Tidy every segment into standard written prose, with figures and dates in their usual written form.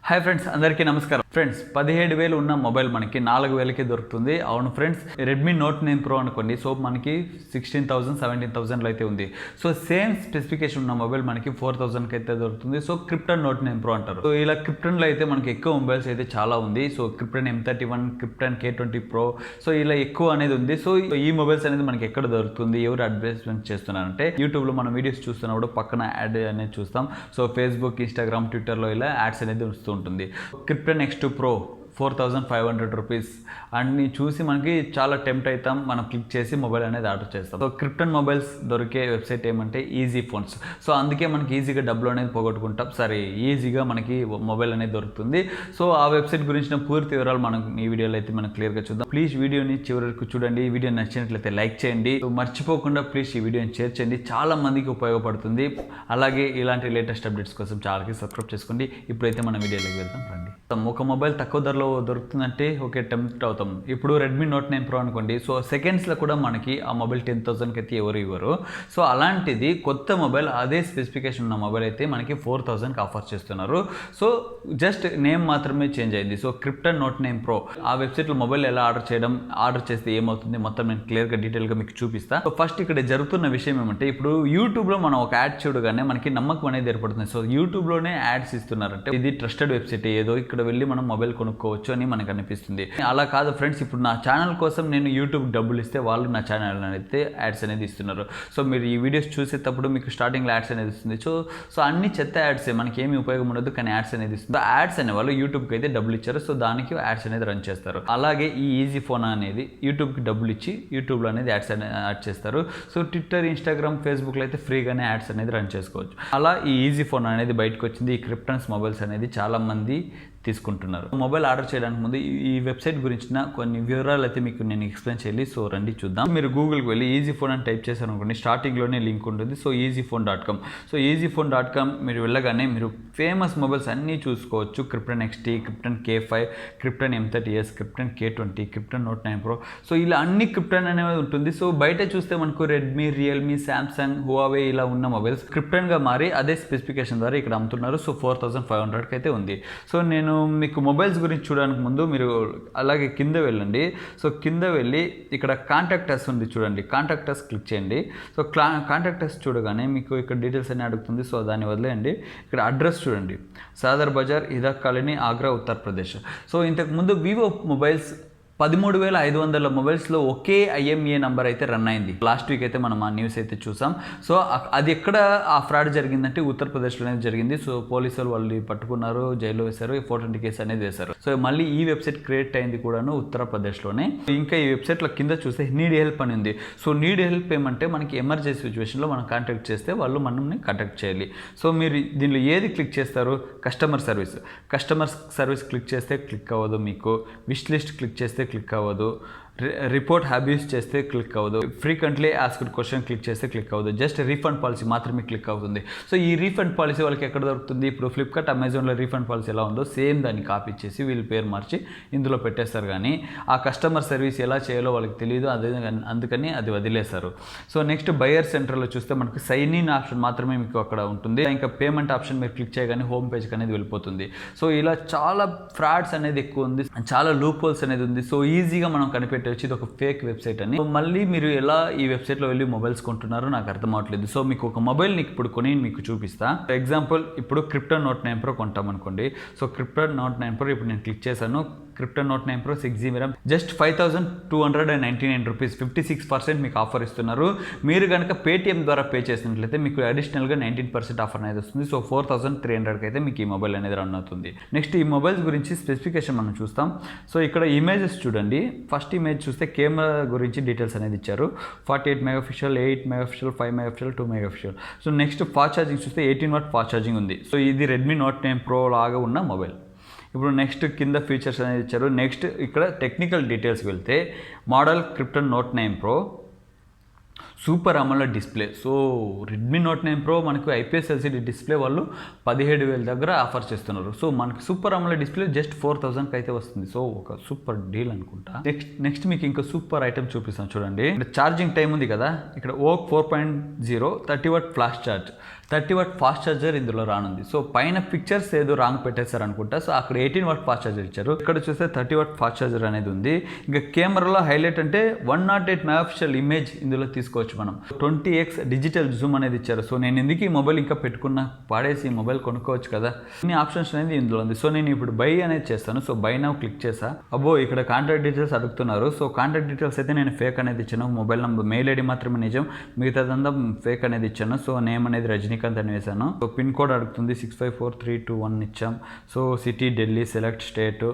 Hi friends, అందరికీ నమస్కారం. Friends, 17,000 ఉన్న మొబైల్ మనకి 4,000కే దొరుకుతుంది. అవును ఫ్రెండ్స్, రెడ్మీ నోట్ 9 ప్రో అనుకోండి. సో మనకి 16,000 17,000లో అయితే ఉంది. సో సేమ్ స్పెసిఫికేషన్ ఉన్న మొబైల్ మనకి 4,000కి అయితే దొరుకుతుంది. సో క్రిప్టన్ నోట్ 9 ప్రో అంటారు. సో ఇలా క్రిప్టన్లో అయితే మనకి ఎక్కువ మొబైల్స్ అయితే చాలా ఉంది. So Krypton M31, Krypton K20 Pro, so ఇలా ఎక్కువ అనేది ఉంది. సో ఈ మొబైల్స్ అనేది మనకి ఎక్కడ దొరుకుతుంది, ఎవరు అడ్వర్టైజ్మెంట్ చేస్తున్నారంటే యూట్యూబ్లో మనం వీడియోస్ చూస్తున్నప్పుడు పక్కన యాడ్ అనేది చూస్తాం. సో ఫేస్బుక్, ఇన్స్టాగ్రామ్, ట్విట్టర్లో ఇలా యాడ్స్ అనేది వస్తూ ఉంటుంది. క్రిప్టన్ X2 Pro 4,500 రూపీస్ అన్ని చూసి మనకి చాలా టెంప్ట్ అవుతాం. మనం క్లిక్ చేసి మొబైల్ అనేది ఆర్డర్ చేస్తాం. సో క్రిప్టన్ మొబైల్స్ దొరికే వెబ్సైట్ ఏమంటే Ezeephones. సో అందుకే మనకి ఈజీగా డబ్బులు అనేది పోగొట్టుకుంటాం. సరే, ఈజీగా మనకి మొబైల్ అనేది దొరుకుతుంది. సో ఆ వెబ్సైట్ గురించిన పూర్తి వివరాలు మనం ఈ వీడియోలో అయితే మనం క్లియర్గా చూద్దాం. ప్లీజ్ వీడియోని చివరి వరకు చూడండి. ఈ వీడియో నచ్చినట్లయితే లైక్ చేయండి. మర్చిపోకుండా ప్లీజ్ ఈ వీడియోని షేర్ చేయండి. చాలా మందికి ఉపయోగపడుతుంది. అలాగే ఇలాంటి లేటెస్ట్ అప్డేట్స్ కోసం ఛానల్కి సబ్స్క్రైబ్ చేసుకోండి. ఇప్పుడైతే మనం వీడియోలోకి వెళ్తాం రండి. ఒక మొబైల్ తక్కువ ధరలో దొరుకుతుందంటే ఓకే, టెంప్ట్ అవుతాం. ఇప్పుడు రెడ్మీ నోట్ 9 ప్రో అనుకోండి. సో సెకండ్స్లో కూడా మనకి ఆ మొబైల్ 10,000కి అయితే ఎవరు ఇవ్వరు. సో అలాంటిది కొత్త మొబైల్, అదే స్పెసిఫికేషన్ ఉన్న మొబైల్ అయితే మనకి 4,000కి ఆఫర్ చేస్తున్నారు. సో జస్ట్ నేమ్ మాత్రమే చేంజ్ అయింది. సో క్రిప్టన్ నోట్ 9 ప్రో ఆ వెబ్సైట్లో మొబైల్ ఎలా ఆర్డర్ చేస్తే ఏమవుతుంది మొత్తం నేను క్లియర్గా డీటెయిల్గా మీకు చూపిస్తాను. సో ఫస్ట్ ఇక్కడ జరుగుతున్న విషయం ఏమంటే, ఇప్పుడు యూట్యూబ్లో మనం ఒక యాడ్ చూడగానే మనకి నమ్మకం అనేది ఏర్పడుతుంది. సో యూట్యూబ్లోనే యాడ్స్ ఇస్తున్నారంటే ఇది ట్రస్టెడ్ వెబ్సైట్, ఏదో ఇక్కడ వెళ్ళి మనం మొబైల్ కొనుక్కోవచ్చు అని మనకు అనిపిస్తుంది. అలా కాదు ఫ్రెండ్స్, ఇప్పుడు నా ఛానల్ కోసం నేను యూట్యూబ్ డబ్బులు ఇస్తే వాళ్ళు నా ఛానల్ అయితే యాడ్స్ అనేది ఇస్తున్నారు. సో మీరు ఈ వీడియోస్ చూసేటప్పుడు మీకు స్టార్టింగ్లో యాడ్స్ అనేది ఇస్తుంది. సో అన్ని చెత్త యాడ్సే, మనకి ఏమి ఉపయోగం ఉండదు, కానీ యాడ్స్ అనేది ఇస్తుంది. యాడ్స్ అనే వాళ్ళు యూట్యూబ్కి అయితే డబ్బులు ఇచ్చారు. సో దానికి యాడ్స్ అనేది రన్ చేస్తారు. అలాగే ఈ ఈజీఫోన్ అనేది యూట్యూబ్కి డబ్బులు ఇచ్చి యూట్యూబ్లో అనేది యాడ్స్ అనేది యాడ్ చేస్తారు. సో ట్విట్టర్, ఇన్స్టాగ్రామ్, ఫేస్బుక్లో అయితే ఫ్రీగానే యాడ్స్ అనేది రన్ చేసుకోవచ్చు. అలా ఈ ఈజీఫోన్ అనేది బయటకు వచ్చింది. ఈ క్రిప్టన్స్ మొబైల్స్ అనేది చాలా మంది తీసుకుంటున్నారు. మొబైల్ ఆర్డర్ చేయడానికి ముందు ఈ వెబ్సైట్ గురించిన కొన్ని వివరాలు అయితే మీకు నేను ఎక్స్ప్లెయిన్ చేయాలి. సో రండి చూద్దాం. మీరు గూగుల్కి వెళ్ళి ఈజీఫోన్ అని టైప్ చేశారు అనుకోండి, స్టార్టింగ్లోనే లింక్ ఉంటుంది. So easyphone.com. సో easyphone.com మీరు వెళ్ళగానే మీరు ఫేమస్ మొబైల్స్ అన్నీ చూసుకోవచ్చు. Krypton XT, Krypton K5, Krypton M30s, Krypton K20, Krypton Note 9 Pro. So ఇలా అన్ని క్రిప్టన్ అనేది ఉంటుంది. సో బయట చూస్తే మనకు రెడ్మీ, రియల్మీ, శాంసంగ్, హువావే ఇలా ఉన్న మొబైల్స్ క్రిప్టన్గా మారి అదే స్పెసిఫికేషన్ ద్వారా ఇక్కడ అమ్ముతున్నారు. సో 4,500కి అయితే ఉంది. సో నేను మీకు మొబైల్స్ గురించి చూడడానికి ముందు మీరు అలాగే కింద వెళ్ళండి. సో కింద వెళ్ళి ఇక్కడ కాంటాక్ట్ అస్ ఉంది చూడండి, కాంటాక్ట్ అస్ క్లిక్ చేయండి. సో కాంటాక్ట్ అస్ చూడగానే మీకు ఇక్కడ డీటెయిల్స్ అన్ని అడుగుతుంది. సో దాన్ని వదిలేయండి. ఇక్కడ అడ్రస్ చూడండి, సాదర్ బజార్, ఇదక్ కాలనీ, ఆగ్రా, ఉత్తరప్రదేశ్. సో ఇంతకుముందు వివో మొబైల్స్ 13,500 మొబైల్స్లో ఒకే IMEI నెంబర్ అయితే రన్ అయింది. లాస్ట్ వీక్ అయితే మనం ఆ న్యూస్ అయితే చూసాం. సో అది ఎక్కడ ఆ ఫ్రాడ్ జరిగిందంటే ఉత్తరప్రదేశ్లోనే జరిగింది. సో పోలీసులు వాళ్ళు పట్టుకున్నారు, జైల్లో వేశారు, 420 కేసు అనేది వేశారు. సో మళ్ళీ ఈ వెబ్సైట్ క్రియేట్ అయింది కూడాను ఉత్తరప్రదేశ్లోనే. ఇంకా ఈ వెబ్సైట్లో కింద చూస్తే నీడ్ హెల్ప్ అని ఉంది. సో నీడ్ హెల్ప్ ఏమంటే మనకి ఎమర్జెన్సీ సిచ్యువేషన్లో మనం కాంటాక్ట్ చేస్తే వాళ్ళు మనల్ని కాంటాక్ట్ చేయాలి. సో మీరు దీనిలో ఏది క్లిక్ చేస్తారు? కస్టమర్ సర్వీస్ క్లిక్ చేస్తే క్లిక్ అవ్వదు. మీకు విష్ లిస్ట్ క్లిక్ చేస్తే క్లిక్ అవ్వదు. రిపోర్ట్ హ్యాబీస్ చేస్తే క్లిక్ అవ్వదు. ఫ్రీక్వెంట్లీ ఆస్క్డ్ క్వశ్చన్ క్లిక్ చేస్తే క్లిక్ అవ్వదు. జస్ట్ రీఫండ్ పాలసీ మాత్రమే క్లిక్ అవుతుంది. సో ఈ రీఫండ్ పాలసీ వాళ్ళకి ఎక్కడ దొరుకుతుంది? ఇప్పుడు ఫ్లిప్కార్ట్, అమెజాన్లో రీఫండ్ పాలసీ ఎలా ఉందో సేమ్ దాన్ని కాపీ చేసి వీళ్ళు పేరు మార్చి ఇందులో పెట్టేస్తారు. కానీ ఆ కస్టమర్ సర్వీస్ ఎలా చేయాలో వాళ్ళకి తెలియదు, అదే అందుకని అది వదిలేస్తారు. సో నెక్స్ట్ బయర్ సెంటర్లో చూస్తే మనకి సైన్ ఇన్ ఆప్షన్ మాత్రమే మీకు అక్కడ ఉంటుంది. ఇంకా పేమెంట్ ఆప్షన్ మీరు క్లిక్ చేయగానే హోమ్ పేజ్కి అనేది వెళ్ళిపోతుంది. సో ఇలా చాలా ఫ్రాడ్స్ అనేది ఎక్కువ ఉంది, చాలా లూప్ హోల్స్ అనేది ఉంది. సో ఈజీగా మనం కనిపెట్టవచ్చు ఇది ఒక ఫేక్ వెబ్సైట్ అని. మళ్ళీ మీరు ఎలా ఈ వెబ్సైట్లో వెళ్ళి మొబైల్స్ కొంటున్నారో నాకు అర్థం అవట్లేదు. సో మీకు ఒక మొబైల్ని ఇప్పుడు కొని మీకు చూపిస్తా. ఫర్ ఎగ్జాంపుల్, ఇప్పుడు క్రిప్టన్ నోట్ 9 ప్రో కొంటాం అనుకోండి. సో క్రిప్టన్ నోట్ 9 ప్రో ఇప్పుడు నేను క్లిక్ చేశాను. Krypton Note 9 Pro 6GB RAM just 5,299 rupees, 56% మీకు ఆఫర్ ఇస్తున్నారు. మీరు కనుక పేటిఎం ద్వారా పే చేసినట్లయితే మీకు అడిషనల్గా 19% ఆఫర్ అనేది వస్తుంది. సో 4,300కి అయితే మీకు ఈ మొబైల్ అనేది రన్ అవుతుంది. నెక్స్ట్ ఈ మొబైల్స్ గురించి స్పెసిఫికేషన్ మనం చూస్తాం. సో ఇక్కడ ఇమేజెస్ చూడండి. ఫస్ట్ ఇమేజ్ చూస్తే కెమెరా గురించి డీటెయిల్స్ అనేది ఇచ్చారు. 48 megapixel, 8 megapixel, 5 megapixel, 2 megapixel. So next fast charging చూస్తే 18 వాట్ ఫాస్ట్ ఛార్జింగ్ ఉంది. సో ఇది రెడ్మీ నోట్ 9 ప్రో లాగా ఉన్న మొబైల్. ఇప్పుడు నెక్స్ట్ కింద ఫీచర్స్ అనేది ఇచ్చారు. నెక్స్ట్ ఇక్కడ టెక్నికల్ డీటెయిల్స్కి వెళ్తే model Krypton Note 9 Pro. Super AMOLED display. So Redmi Note 9 Pro మనకు ఐపీఎస్ ఎల్సీడీ డిస్ప్లే వాళ్ళు 17,000 దగ్గర ఆఫర్ చేస్తున్నారు. సో మనకి సూపర్ అమోలెడ్ డిస్ప్లే జస్ట్ 4,000కి అయితే వస్తుంది. సో ఒక సూపర్ డీల్ అనుకుంటా. నెక్స్ట్ మీకు ఇంకా సూపర్ ఐటమ్ చూపిస్తాను చూడండి. ఇక్కడ ఛార్జింగ్ టైం ఉంది కదా, ఇక్కడ ఓక్ 4.0 30W flash charge, 30W fast charger ఇందులో రానుంది. సో పైన పిక్చర్స్ ఏదో రాంగ్ పెట్టేశారు అనుకుంటా. సో అక్కడ 18W ఫాస్ట్ ఛార్జర్ ఇచ్చారు, ఇక్కడ చూస్తే 30W ఫాస్ట్ ఛార్జర్ అనేది ఉంది. ఇంకా కెమెరాలో హైలైట్ అంటే 108 మెగాపిక్సెల్ ఇమేజ్ ఇందులో తీసుకోవచ్చు మనం. 20x డిజిటల్ జూమ్ అనేది ఇచ్చారు. సో నేను ఎందుకు ఈ మొబైల్ ఇంకా పెట్టుకున్నా, పాడేసి ఈ మొబైల్ కొనుక్కోవచ్చు కదా, ఇన్ని ఆప్షన్స్ అనేది ఇందులో ఉంది. సో నేను ఇప్పుడు బై అనేది చేస్తాను. సో బై నౌ క్లిక్ చేసా. అబ్బో ఇక్కడ కాంటాక్ట్ డీటెయిల్స్ అడుగుతున్నారు. సో కాంటాక్ట్ డీటెయిల్స్ అయితే నేను ఫేక్ అనేది ఇచ్చాను. మొబైల్ నెంబర్, మెయిల్ ఐడి మాత్రమే నిజం, మిగతాదంతా ఫేక్ అనేది ఇచ్చాను. సో నేమ్ అనేది రజనీకాంత్ అని వేసాను. సో పిన్ కోడ్ అడుగుతుంది, 654321 ఇచ్చాం. So city Delhi, select state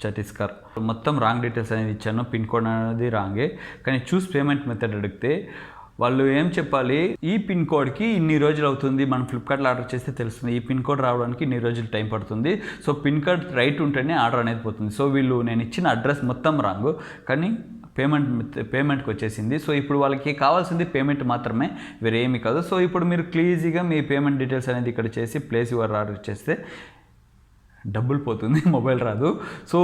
Chhattisgarh. మొత్తం రాంగ్ డీటెయిల్స్ అనేది ఇచ్చాను. పిన్ కోడ్ అనేది రాంగే. కానీ చూస్ పేమెంట్ మెథడ్ అడిగితే వాళ్ళు ఏం చెప్పాలి, ఈ పిన్ కోడ్కి ఇన్ని రోజులు అవుతుంది, మనం ఫ్లిప్కార్ట్లో ఆర్డర్ చేస్తే తెలుస్తుంది, ఈ పిన్ కోడ్ రావడానికి ఇన్ని రోజులు టైం పడుతుంది. సో పిన్ కోడ్ రైట్ ఉంటేనే ఆర్డర్ అనేది పోతుంది. సో వీళ్ళు నేను ఇచ్చిన అడ్రస్ మొత్తం రాంగ్, కానీ పేమెంట్కి వచ్చేసింది. సో ఇప్పుడు వాళ్ళకి కావాల్సింది పేమెంట్ మాత్రమే, వేరే ఏమీ కాదు. సో ఇప్పుడు మీరు ఈజీగా మీ పేమెంట్ డీటెయిల్స్ అనేది ఇక్కడ చేసి ప్లేస్ యువర్ ఆర్డర్ చేస్తే డబ్బులు పోతుంది, మొబైల్ రాదు. సో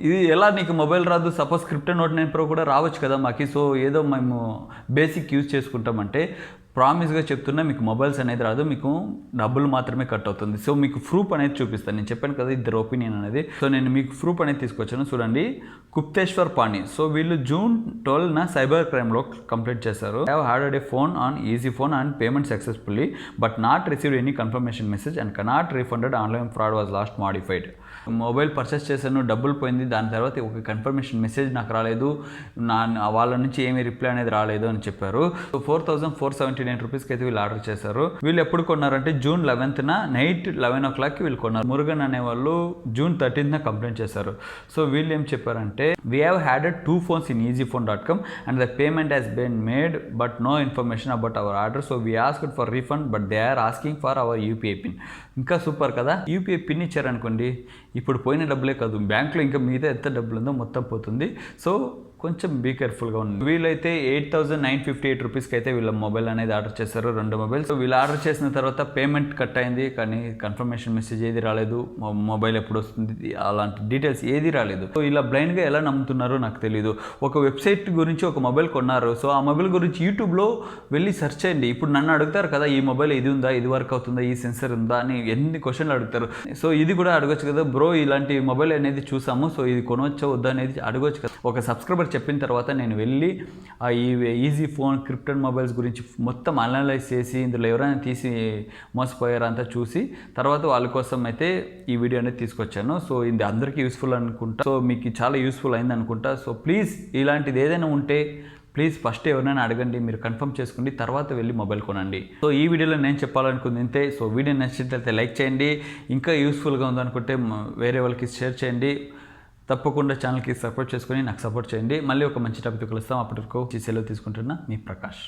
ఇది ఎలా నీకు మొబైల్ రాదు, సపోజ్ క్రిప్టన్ నోట్ 9 ప్రో కూడా రావచ్చు కదా మాకి. సో ఏదో మేము బేసిక్ యూజ్ చేసుకుంటామంటే ప్రామిస్గా చెప్తున్నా, మీకు మొబైల్స్ అనేది రాదు, మీకు డబ్బులు మాత్రమే కట్ అవుతుంది. సో మీకు ప్రూఫ్ అనేది చూపిస్తాను. నేను చెప్పాను కదా ఇద్దరు ఒపీనియన్ అనేది. సో నేను మీకు ప్రూఫ్ అనేది తీసుకొచ్చాను చూడండి. గుప్తేశ్వర్ పాణి. సో వీళ్ళు June 12న సైబర్ క్రైమ్లో కంప్లీట్ చేశారు. Have had a phone on Ezeephone and payment successfully but not received any confirmation message and cannot refunded, online fraud was last modified. Mobile purchase చేశాను, డబ్బులు పోయింది, దాని తర్వాత ఒక కన్ఫర్మేషన్ మెసేజ్ నాకు రాలేదు, వాళ్ళ నుంచి ఏమీ రిప్లై అనేది రాలేదు అని చెప్పారు. సో 4,479 రూపీస్కి అయితే వీళ్ళు ఆర్డర్ చేశారు. వీళ్ళు ఎప్పుడు కొన్నారంటే June 11న నైట్ 11 o'clockకి వీళ్ళు కొన్నారు. మురుగన్ అనే వాళ్ళు June 13న కంప్లైంట్ చేశారు. సో వీళ్ళు ఏం చెప్పారంటే, we have added 2 phones in ezeephone.com and the payment has been made but no information about our order. So we asked for refund but they are asking for our UPI pin. ఇంకా super కదా, UPI pin ఇచ్చారనుకోండి, ఇప్పుడు పోయిన డబ్బులే కాదు, బ్యాంక్లో ఇంకా మిగతా ఎంత డబ్బులు ఉందో మొత్తం పోతుంది. సో కొంచెం బీ కేర్ఫుల్గా ఉంది. వీళ్ళైతే 8,958 రూపీస్కి అయితే వీళ్ళ మొబైల్ అనేది ఆర్డర్ చేశారు, 2 మొబైల్స్. సో వీళ్ళు ఆర్డర్ చేసిన తర్వాత పేమెంట్ కట్ అయింది, కానీ కన్ఫర్మేషన్ మెసేజ్ ఏది రాలేదు, మొబైల్ ఎప్పుడు వస్తుంది అలాంటి డీటెయిల్స్ ఏది రాలేదు. సో ఇలా బ్లైండ్గా ఎలా నమ్ముతున్నారో నాకు తెలియదు. ఒక వెబ్సైట్ గురించి ఒక మొబైల్ కొన్నారు, సో ఆ మొబైల్ గురించి యూట్యూబ్లో వెళ్ళి సెర్చ్ చేయండి. ఇప్పుడు నన్ను అడుగుతారు కదా, ఈ మొబైల్ ఇది ఉందా, ఇది వర్క్ అవుతుందా, ఈ సెన్సర్ ఉందా అని ఎన్ని క్వశ్చన్లు అడుగుతారు. సో ఇది కూడా అడగొచ్చు కదా, బ్రో ఇలాంటి మొబైల్ అనేది చూసాము, సో ఇది కొనవచ్చా వద్దా అనేది అడగొచ్చు కదా. ఒక సబ్స్క్రైబర్ చెప్పిన తర్వాత నేను వెళ్ళి ఈ Ezeephone క్రిప్టన్ మొబైల్స్ గురించి మొత్తం అనలైజ్ చేసి ఇందులో ఎవరైనా తీసి మోసపోయారా అంతా చూసి తర్వాత వాళ్ళ కోసం అయితే ఈ వీడియో అనేది తీసుకొచ్చాను. సో ఇది అందరికీ యూస్ఫుల్ అనుకుంటా, సో మీకు చాలా యూస్ఫుల్ అయింది అనుకుంటా. సో ప్లీజ్ ఇలాంటిది ఏదైనా ఉంటే ప్లీజ్ ఫస్ట్ ఎవరైనా అడగండి, మీరు కన్ఫర్మ్ చేసుకోండి, తర్వాత వెళ్ళి మొబైల్ కొనండి. సో ఈ వీడియోలో నేను చెప్పాలనుకుంది ఇంతే. సో వీడియో నచ్చినట్లయితే లైక్ చేయండి, ఇంకా యూస్ఫుల్గా ఉందనుకుంటే వేరే వాళ్ళకి షేర్ చేయండి. తప్పకుండా ఛానల్కి సపోర్ట్ చేసుకొని నాకు సపోర్ట్ చేయండి. మళ్ళీ ఒక మంచి టాపిక్ కలుస్తాం. అప్పటివరకు సెలవు తీసుకుంటున్నా, మీ ప్రకాష్.